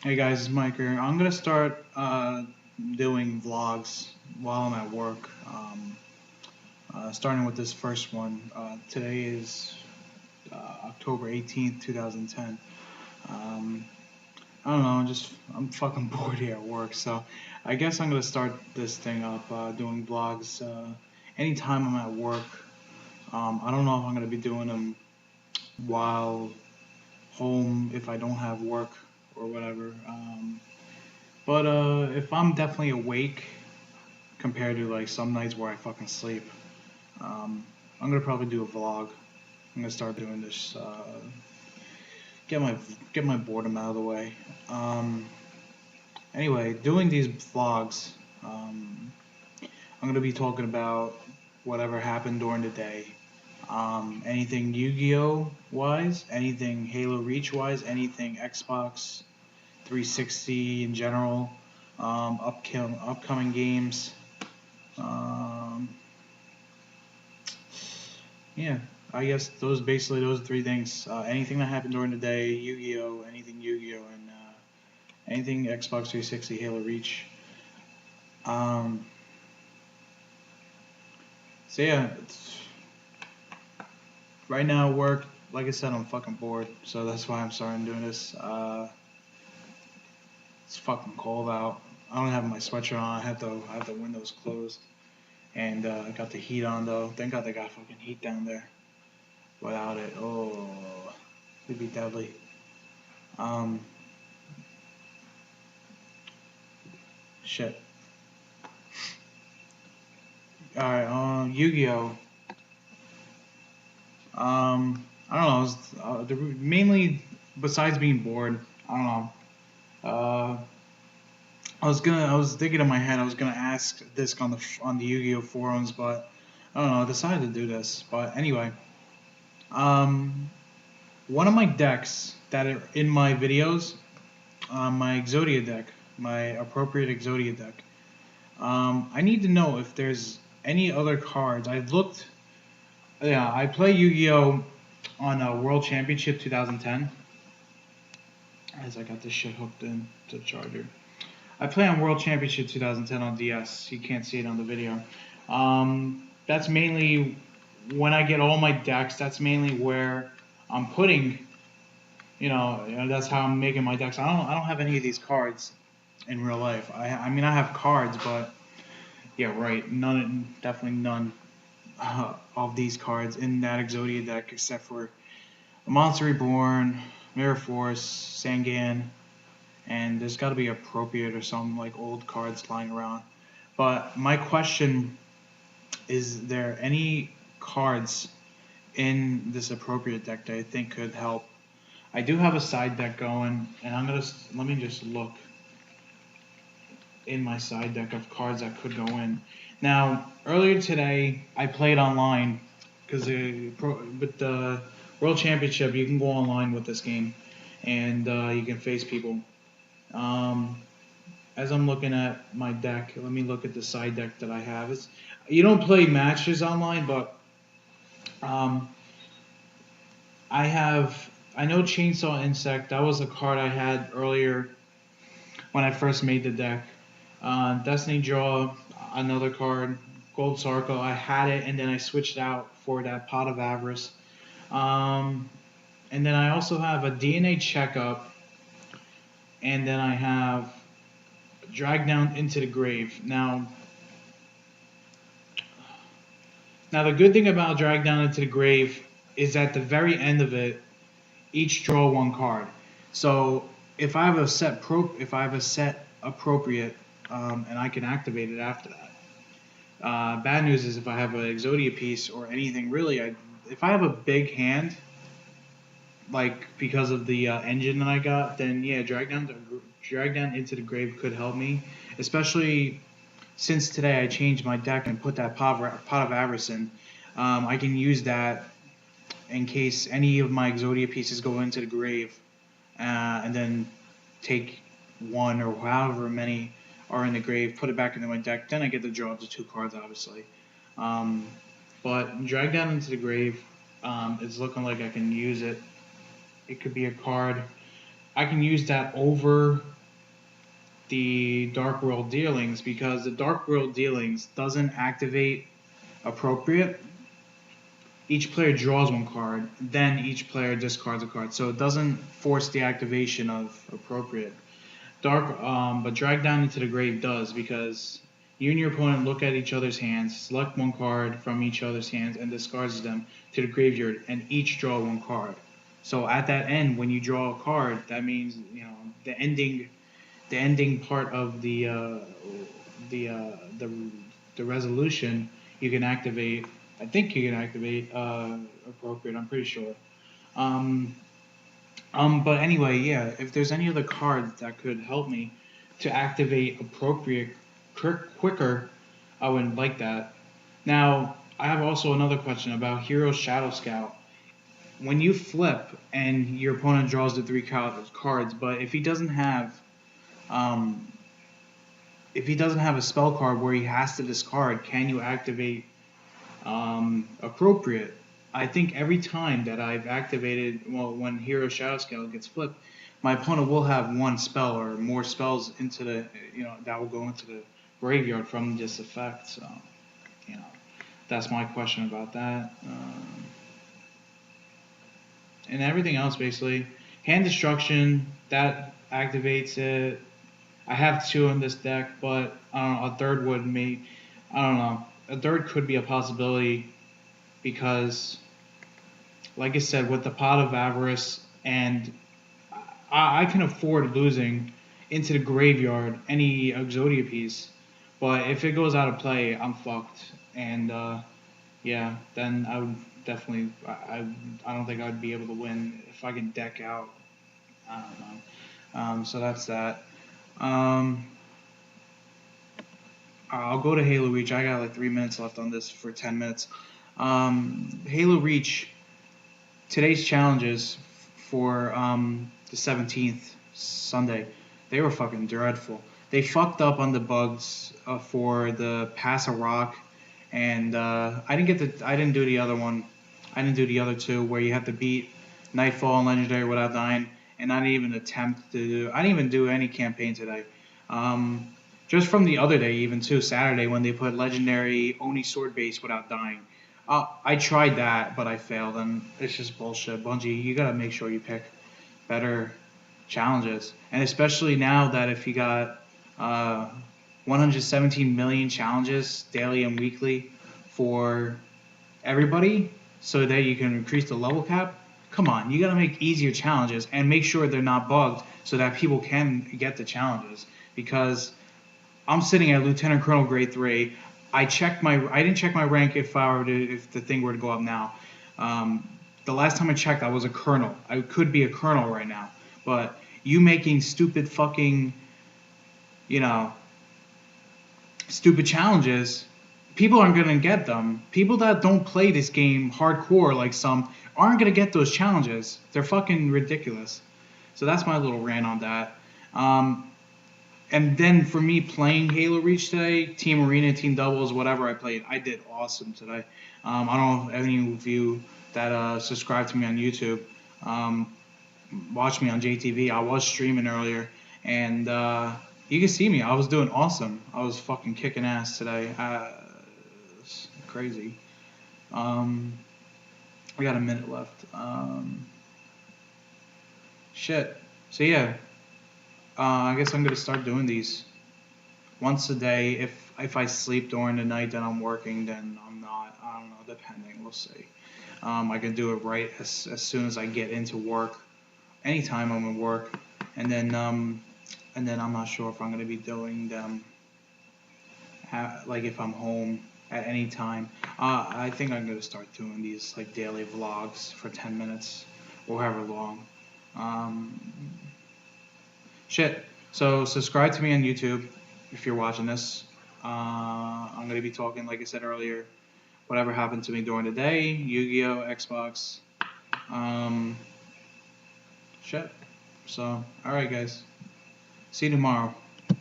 Hey guys, it's Mike here. I'm gonna start doing vlogs while I'm at work. Starting with this first one. Today is October 18th, 2010. Um, I don't know, I'm fucking bored here at work, so I guess I'm gonna start this thing up doing vlogs anytime I'm at work. I don't know if I'm gonna be doing them while home if I don't have work or whatever. But if I'm definitely awake compared to like some nights where I fucking sleep, um, I'm gonna probably do a vlog. I'm gonna start doing this. Get my get my boredom out of the way. Um, anyway, doing these vlogs, um, I'm gonna be talking about whatever happened during the day. Anything Yu-Gi-Oh wise, anything Halo Reach wise, anything Xbox 360 in general, upcoming games. Um, yeah, I guess those three things. Anything that happened during the day, Yu-Gi-Oh, anything Yu-Gi-Oh, and anything Xbox 360, Halo Reach. Um, so yeah, right now at work, like I said, I'm fucking bored, so that's why I'm starting doing this. It's fucking cold out. I don't have my sweatshirt on. I have the windows closed, and I got the heat on though. Thank God they got fucking heat down there. Without it, oh, it'd be deadly. Um, shit. All right, Yu-Gi-Oh. I don't know. Mainly, besides being bored, I don't know. Uh, I was thinking in my head, I was gonna ask this on the Yu-Gi-Oh forums, but I don't know. I decided to do this. But anyway, um, one of my decks that are in my videos, my Exodia deck, my appropriate Exodia deck. I need to know if there's any other cards. I've looked. Yeah, I play Yu-Gi-Oh on World Championship 2010. As I got this shit hooked in to the charger. I play on World Championship 2010 on DS. You can't see it on the video. That's mainly when I get all my decks. That's mainly where I'm putting. That's how I'm making my decks. I don't have any of these cards in real life. I mean, I have cards, but yeah, right. None, definitely none of these cards in that Exodia deck except for Monster Reborn, Mirror Force, Sangan, and there's got to be appropriate or some like old cards lying around. But my question is: there any cards in this appropriate deck that I think could help? I do have a side deck going, and let me just look in my side deck of cards that could go in. Now, earlier today, I played online because with the World Championship, you can go online with this game, and you can face people. Um, as I'm looking at my deck, let me look at the side deck that I have. You don't play matches online, but um, I know Chainsaw Insect. That was a card I had earlier when I first made the deck. Destiny Draw, another card. Gold Sarko, I had it and then I switched out for that Pot of Avarice. Um, and then I also have a DNA Checkup, and then I have Drag Down into the Grave. Now the good thing about Drag Down into the Grave is at the very end of it, each draw one card. So if I have a set appropriate, and I can activate it after that. Bad news is if I have an Exodia piece or anything really, if I have a big hand, like because of the engine that I got, then yeah, drag down into the grave could help me, especially since today I changed my deck and put that pot of avarice in. I can use that in case any of my Exodia pieces go into the grave, and then take one or however many are in the grave, put it back into my deck. Then I get to draw up the two cards, obviously. Um, but drag down into the grave, it's looking like I can use it. It could be a card. I can use that over the Dark World dealings because the Dark World dealings doesn't activate appropriate. Each player draws one card, then each player discards a card, so it doesn't force the activation of appropriate. But Drag Down into the Grave does because you and your opponent look at each other's hands, select one card from each other's hands, and discards them to the graveyard, and each draw one card. So at that end, when you draw a card, that means the ending part of the uh, the the resolution. You can activate. I think you can activate appropriate. I'm pretty sure. Um, but anyway, yeah, if there's any other card that could help me to activate appropriate quicker, I would like that. Now, I have also another question about Hero Shadow Scout. When you flip and your opponent draws the three cards, but um, if he doesn't have a spell card where he has to discard, can you activate appropriate? I think every time that I've activated, well, when Hero Shadow Scale gets flipped, my opponent will have one spell or more spells into the, that will go into the graveyard from this effect. So, you know, that's my question about that. And everything else, basically. Hand Destruction, that activates it. I have two in this deck, but I don't know, a third I don't know. A third could be a possibility because like I said, with the Pot of Avarice, and I can afford losing into the graveyard any Exodia piece, but if it goes out of play, I'm fucked. And yeah, then I would definitely, I don't think I'd be able to win if I can deck out. I don't know. So that's that. Um, I'll go to Halo Reach. I got like 3 minutes left on this for 10 minutes. Halo Reach. Today's challenges for the 17th Sunday, they were fucking dreadful. They fucked up on the bugs for the Pass a Rock, and I didn't do the other one. I didn't do the other two where you have to beat Nightfall and Legendary without dying, and I didn't even attempt to do. I didn't even do any campaign today. Um, just from the other day, even too, Saturday when they put Legendary Oni Sword Base without dying. I tried that, but I failed, and it's just bullshit. Bungie, you gotta make sure you pick better challenges, and especially now that if you got uh, 117 million challenges daily and weekly for everybody, so that you can increase the level cap. Come on, you gotta make easier challenges and make sure they're not bugged, so that people can get the challenges. Because I'm sitting at Lieutenant Colonel Grade 3. I didn't check my rank if the thing were to go up now. The last time I checked, I was a colonel. I could be a colonel right now. But you making stupid fucking, you know, stupid challenges, people aren't gonna get them. People that don't play this game hardcore like some aren't gonna get those challenges. They're fucking ridiculous. So that's my little rant on that. And then for me playing Halo Reach today, Team Arena, Team Doubles, whatever I played, I did awesome today. I don't know if any of you that subscribe to me on YouTube um, watch me on JTV. I was streaming earlier, and you can see me. I was doing awesome. I was fucking kicking ass today. It's crazy. We got a minute left. Shit. So yeah. I guess I'm gonna start doing these once a day. If I sleep during the night, then I'm working. Then I'm not. I don't know. Depending, we'll see. I can do it right as soon as I get into work. Anytime I'm at work, and then I'm not sure if I'm gonna be doing them. Like if I'm home at any time. I think I'm gonna start doing these like daily vlogs for 10 minutes or however long. Um, Shit. So subscribe to me on YouTube if you're watching this. I'm gonna be talking, like I said earlier, whatever happened to me during the day, Yu-Gi-Oh, Xbox, shit. So, all right, guys. See you tomorrow.